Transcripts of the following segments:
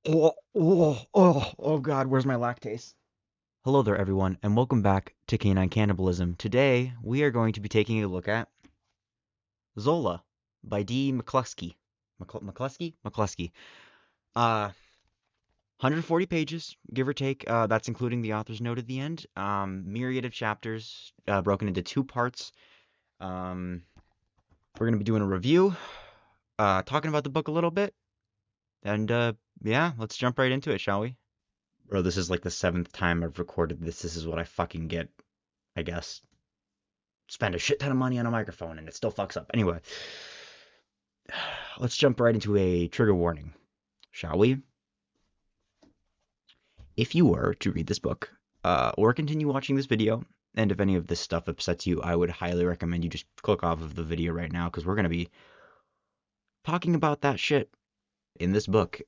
Oh God, where's my lactase? Hello there, everyone, and welcome back to Canine Cannibalism. Today, we are going to be taking a look at Zola by D E McCluskey. McCluskey? McCluskey. 140 pages, give or take. That's including the author's note at the end. Myriad of chapters, broken into two parts. We're going to be doing a review, talking about the book a little bit, and yeah, let's jump right into it, shall we? Bro, this is like the seventh time I've recorded this. This is what I fucking get, I guess. Spend a shit ton of money on a microphone and it still fucks up. Anyway, let's jump right into a trigger warning, shall we? If you were to read this book, or continue watching this video, and if any of this stuff upsets you, I would highly recommend you just click off of the video right now, because we're going to be talking about that shit in this book.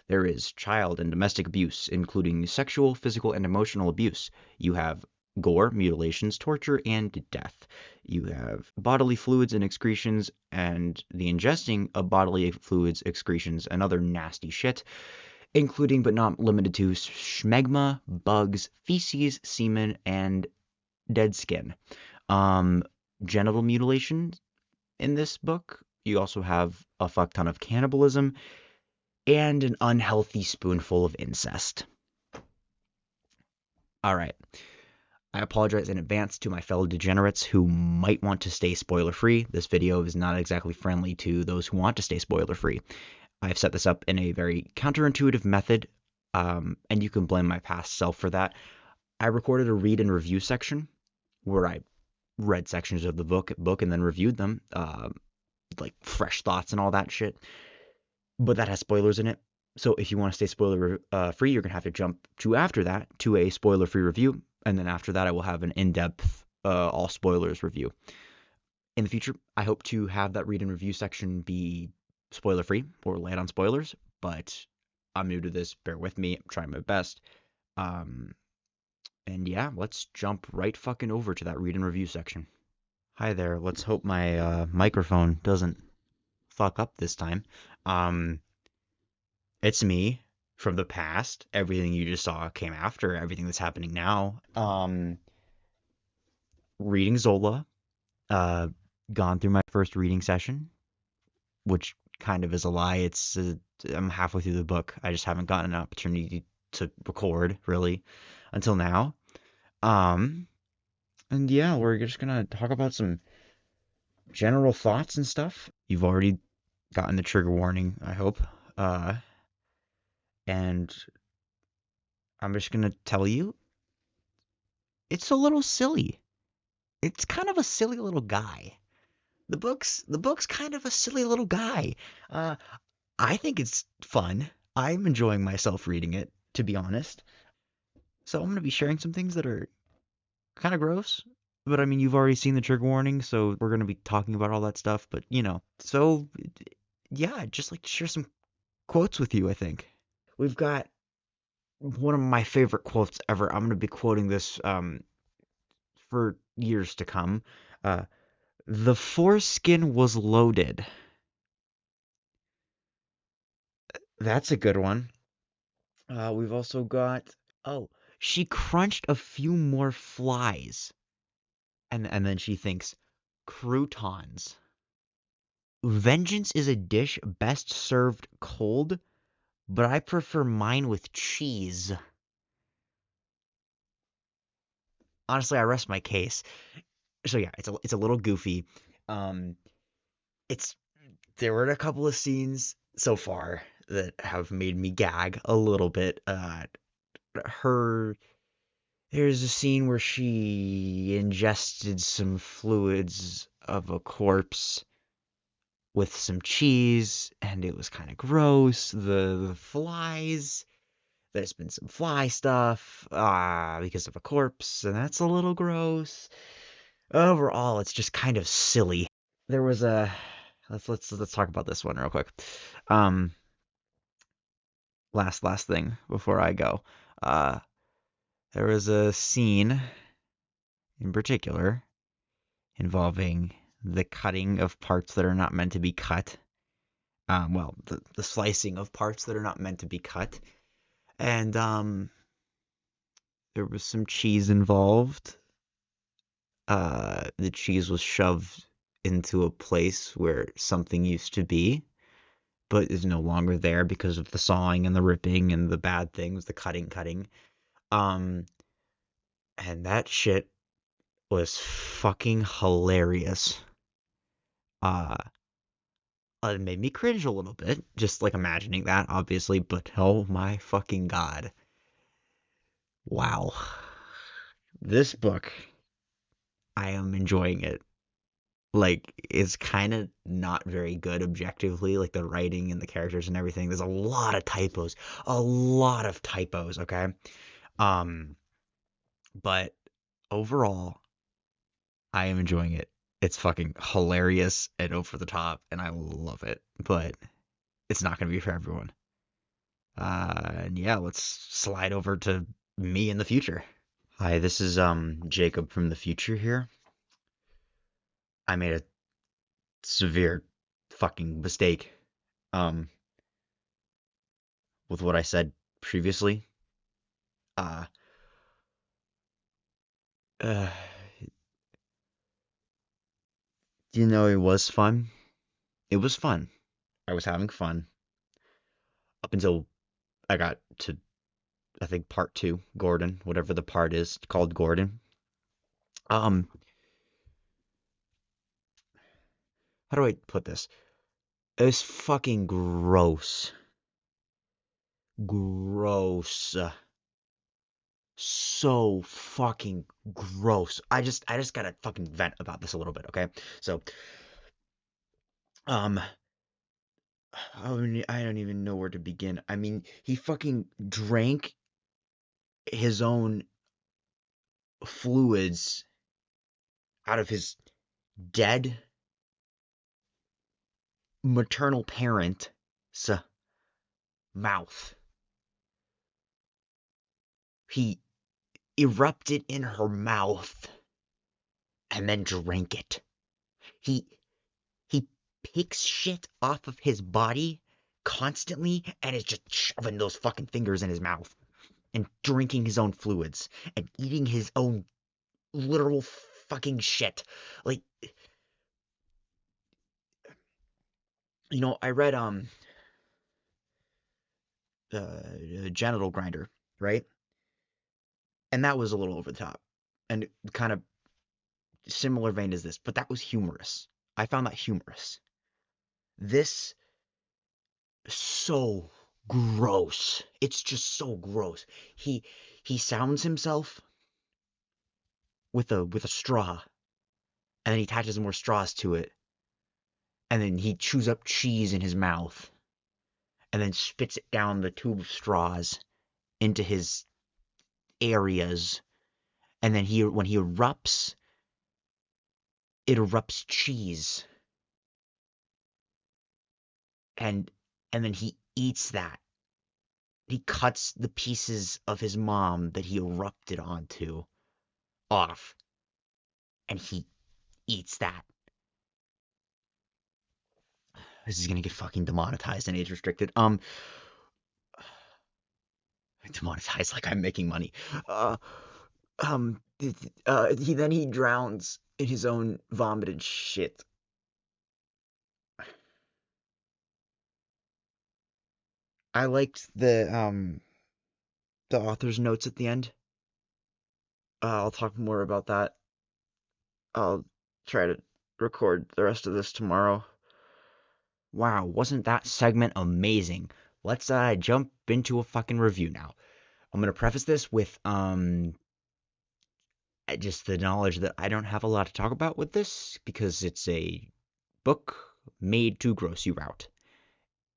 There is child and domestic abuse, including sexual, physical, and emotional abuse. You have gore, mutilations, torture, and death. You have bodily fluids and excretions, and the ingesting of bodily fluids, excretions, and other nasty shit, including but not limited to schmegma, bugs, feces, semen, and dead skin. Genital mutilations in this book. You also have a fuck ton of cannibalism and an unhealthy spoonful of incest. All right. I apologize in advance to my fellow degenerates who might want to stay spoiler free. This video is not exactly friendly to those who want to stay spoiler free. I've set this up in a very counterintuitive method, and you can blame my past self for that. I recorded a read and review section where I read sections of the book and then reviewed them, like fresh thoughts and all that shit. But that has spoilers in it. So if you want to stay spoiler free, you're going to have to jump to after that to a spoiler free review. And then after that, I will have an in-depth all spoilers review. In the future, I hope to have that read and review section be spoiler free or light on spoilers. But I'm new to this. Bear with me. I'm trying my best. And yeah, let's jump right fucking over to that read and review section. Hi there. Let's hope my microphone doesn't fuck up this time. It's me from the past. Everything you just saw came after everything that's happening now. Reading Zola. Gone through my first reading session, which kind of is a lie. It's I'm halfway through the book. I just haven't gotten an opportunity to record really until now. And yeah, we're just gonna talk about some general thoughts and stuff. You've already gotten the trigger warning, I hope. And I'm just gonna tell you, it's a little silly. It's kind of a silly little guy. The book's kind of a silly little guy. Uh, I think it's fun. I'm enjoying myself reading it, to be honest. So I'm gonna be sharing some things that are kind of gross. But I mean, you've already seen the trigger warning, so we're gonna be talking about all that stuff. But so yeah, I'd just like to share some quotes with you. I think we've got one of my favorite quotes ever. I'm gonna be quoting this for years to come. Uh, the foreskin was loaded. That's a good one. We've also got, oh, she crunched a few more flies. And then she thinks, croutons. Vengeance is a dish best served cold, but I prefer mine with cheese. Honestly, I rest my case. So yeah, it's a little goofy. Um, it's there were a couple of scenes so far that have made me gag a little bit. Her There's a scene where she ingested some fluids of a corpse with some cheese, and it was kind of gross. The flies, there's been some fly stuff because of a corpse, and that's a little gross. Overall, it's just kind of silly. There was a let's talk about this one real quick. Um, last thing before I go. Uh, there was a scene in particular involving the cutting of parts that are not meant to be cut. Well, the slicing of parts that are not meant to be cut. And there was some cheese involved. The cheese was shoved into a place where something used to be, but is no longer there because of the sawing and the ripping and the bad things, the cutting. Um, and that shit was fucking hilarious. Uh, it made me cringe a little bit, just like imagining that, obviously, but oh my fucking god. Wow. This book, I am enjoying it. Like, it's kind of not very good objectively, like the writing and the characters and everything. There's a lot of typos, okay? Um, but overall, I am enjoying it. It's fucking hilarious and over the top, and I love it. But it's not gonna be for everyone. And yeah, let's slide over to me in the future. Hi, this is Jacob from the future here. I made a severe fucking mistake um with what I said previously. Uh, uh it was fun. It was fun. I was having fun up until I got to, I think, part two, Gordon, whatever the part is called, Gordon. Um, how do I put this? It was fucking gross. Gross. So fucking gross. I just gotta fucking vent about this a little bit, okay? So, um, I don't even know where to begin. I mean, he fucking drank his own fluids out of his dead maternal parent's mouth. He erupted in her mouth and then drank it. He he picks shit off of his body constantly and is just shoving those fucking fingers in his mouth and drinking his own fluids and eating his own literal fucking shit. Like, I read Genital Grinder, right? And that was a little over the top and kind of similar vein as this, but that was humorous. I found that humorous. This so gross. It's just so gross. He he sounds himself with a straw, and then he attaches more straws to it, and then he chews up cheese in his mouth, and then spits it down the tube of straws into his areas, and then when he erupts, it erupts cheese, and then he eats that. He cuts the pieces of his mom that he erupted onto off, and he eats that. This is gonna get fucking demonetized and age restricted. Demonetized like I'm making money. Uh, he drowns in his own vomited shit. I liked the author's notes at the end. I'll talk more about that. I'll try to record the rest of this tomorrow. Wow, wasn't that segment amazing? Let's jump into a fucking review now. I'm gonna preface this with just the knowledge that I don't have a lot to talk about with this because it's a book made to gross you out.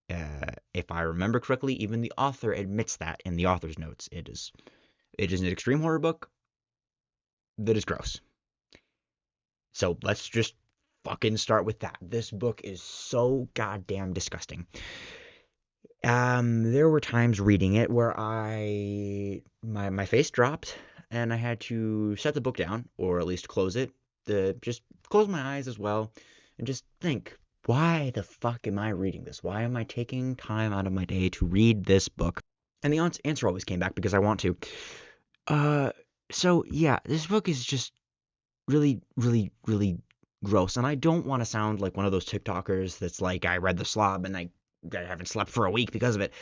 If I remember correctly, even the author admits that in the author's notes. It is an extreme horror book that is gross. So let's just fucking start with that. This book is so goddamn disgusting. There were times reading it where my face dropped and I had to set the book down or at least close it. Just close my eyes as well and just think, why the fuck am I reading this? Why am I taking time out of my day to read this book? And the answer always came back because I want to. Uh, so yeah, this book is just really, really, really gross. And I don't want to sound like one of those TikTokers that's like, I read The Slob and I haven't slept for a week because of it.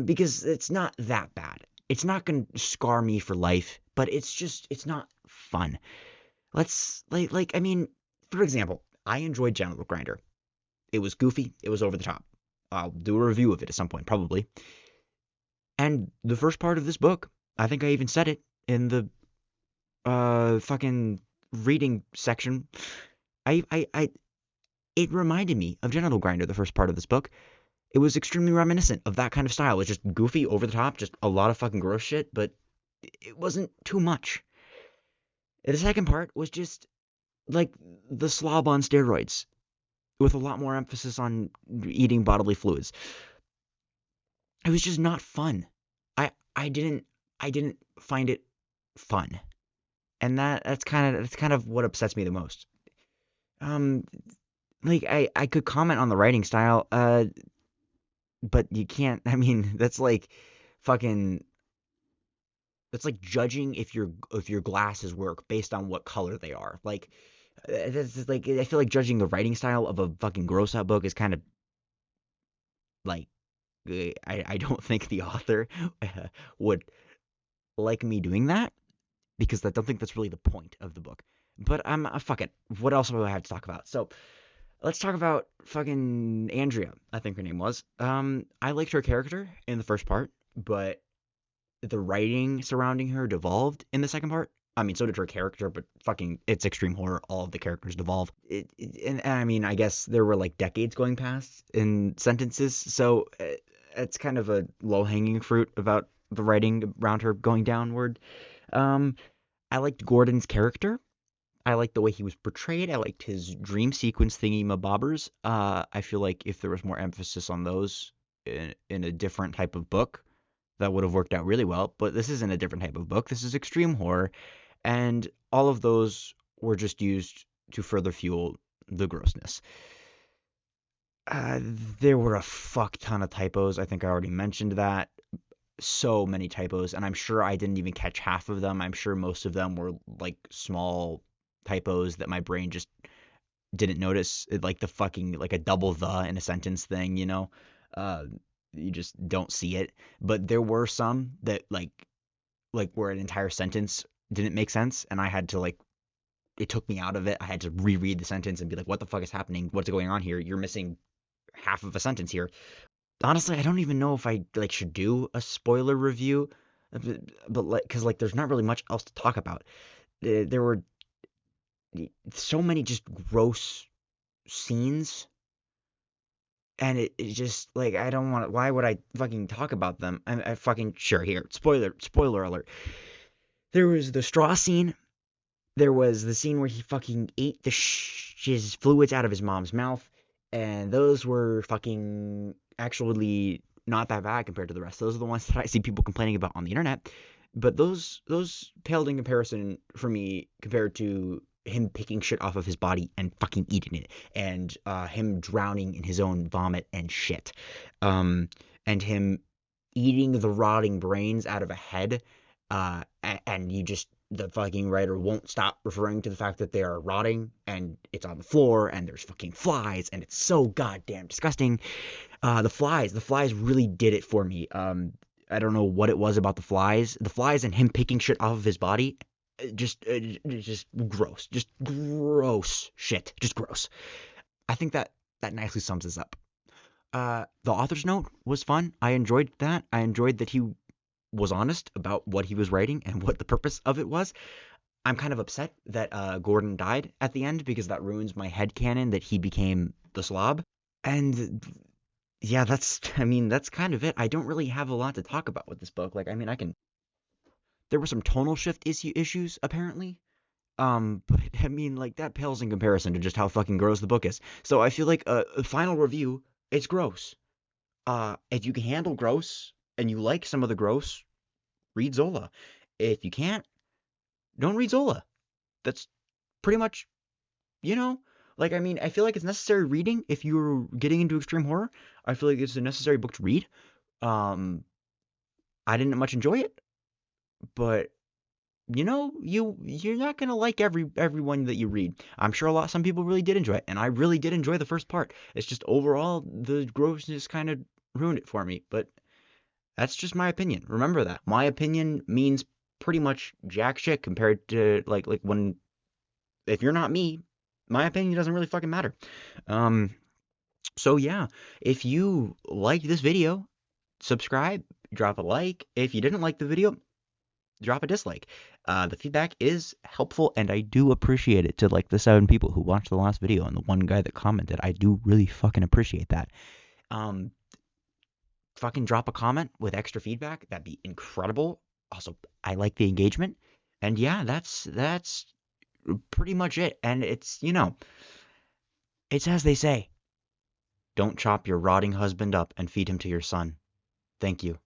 Because it's not that bad. It's not going to scar me for life, but it's not fun. I mean, for example, I enjoyed Gentle Grinder. It was goofy. It was over the top. I'll do a review of it at some point, probably. And the first part of this book, I think I even said it in the fucking reading section. I it reminded me of Genital Grinder, the first part of this book. It was extremely reminiscent of that kind of style. It was just goofy, over the top, just a lot of fucking gross shit, but it wasn't too much. The second part was just like the slob on steroids, with a lot more emphasis on eating bodily fluids. It was just not fun. I didn't find it fun. And that's kind of what upsets me the most. Um like I could comment on the writing style, but you can't. I mean, fucking that's like judging if your glasses work based on what color they are. That's like I feel like judging the writing style of a fucking gross out book is kind of like I don't think the author would like me doing that because I don't think that's really the point of the book. But I'm fuck it. What else do I have to talk about? So let's talk about fucking Andrea, I think her name was. I liked her character in the first part, but the writing surrounding her devolved in the second part. I mean, so did her character, but fucking, it's extreme horror. All of the characters devolve. And I mean, I guess there were like decades going past in sentences, so it's kind of a low hanging fruit about the writing around her going downward. Um, I liked Gordon's character. I liked the way he was portrayed. I liked his dream sequence thingy mabobbers. I feel like if there was more emphasis on those in a different type of book, that would have worked out really well. But this isn't a different type of book. This is extreme horror, and all of those were just used to further fuel the grossness. Uh, there were a fuck ton of typos. I think I already mentioned that. So many typos, and I'm sure I didn't even catch half of them. I'm sure most of them were like small typos that my brain just didn't notice. Like the fucking like a double the in a sentence thing, you know. Uh, you just don't see it. But there were some that like where an entire sentence didn't make sense, and I had to like it took me out of it. I had to reread the sentence and be like, what the fuck is happening? What's going on here? You're missing half of a sentence here. Honestly, I don't even know if I like should do a spoiler review, but like because like there's not really much else to talk about. There were so many just gross scenes, and it just like I don't want to. Why would I fucking talk about them? I fucking sure here. Spoiler alert. There was the straw scene. There was the scene where he fucking ate his fluids out of his mom's mouth, and those were fucking actually not that bad compared to the rest. Those are the ones that I see people complaining about on the internet. But those paled in comparison for me compared to him picking shit off of his body and fucking eating it, and him drowning in his own vomit and shit, and him eating the rotting brains out of a head, and you just the fucking writer won't stop referring to the fact that they are rotting and it's on the floor and there's fucking flies and it's so goddamn disgusting. The flies really did it for me. I don't know what it was about the flies and him picking shit off of his body. Just gross, just gross shit, just gross. I think that nicely sums this up. The author's note was fun. I enjoyed that. I enjoyed that he was honest about what he was writing and what the purpose of it was. I'm kind of upset that Gordon died at the end because that ruins my headcanon that he became the slob. And yeah, that's kind of it. I don't really have a lot to talk about with this book. Like, I mean, I can. There were some tonal shift issues apparently. But I mean, like that pales in comparison to just how fucking gross the book is. So I feel like a final review, it's gross. If you can handle gross and you like some of the gross, read Zola. If you can't, don't read Zola. That's pretty much, you know, Like, I mean, I feel like it's necessary reading if you're getting into extreme horror. I feel like it's a necessary book to read. Um, I didn't much enjoy it, but you're not gonna like everyone that you read. I'm sure some people really did enjoy it, and I really did enjoy the first part. It's just overall the grossness kind of ruined it for me. But that's just my opinion. Remember that my opinion means pretty much jack shit compared to like when if you're not me, my opinion doesn't really fucking matter. Um, so yeah, if you liked this video, subscribe, drop a like. If you didn't like the video, drop a dislike. The feedback is helpful, and I do appreciate it. To like the 7 people who watched the last video and the one guy that commented, I do really fucking appreciate that. Um, Fucking drop a comment with extra feedback. That'd be incredible. Also, I like the engagement, and yeah, that's pretty much it. And it's as they say. Don't chop your rotting husband up and feed him to your son. Thank you.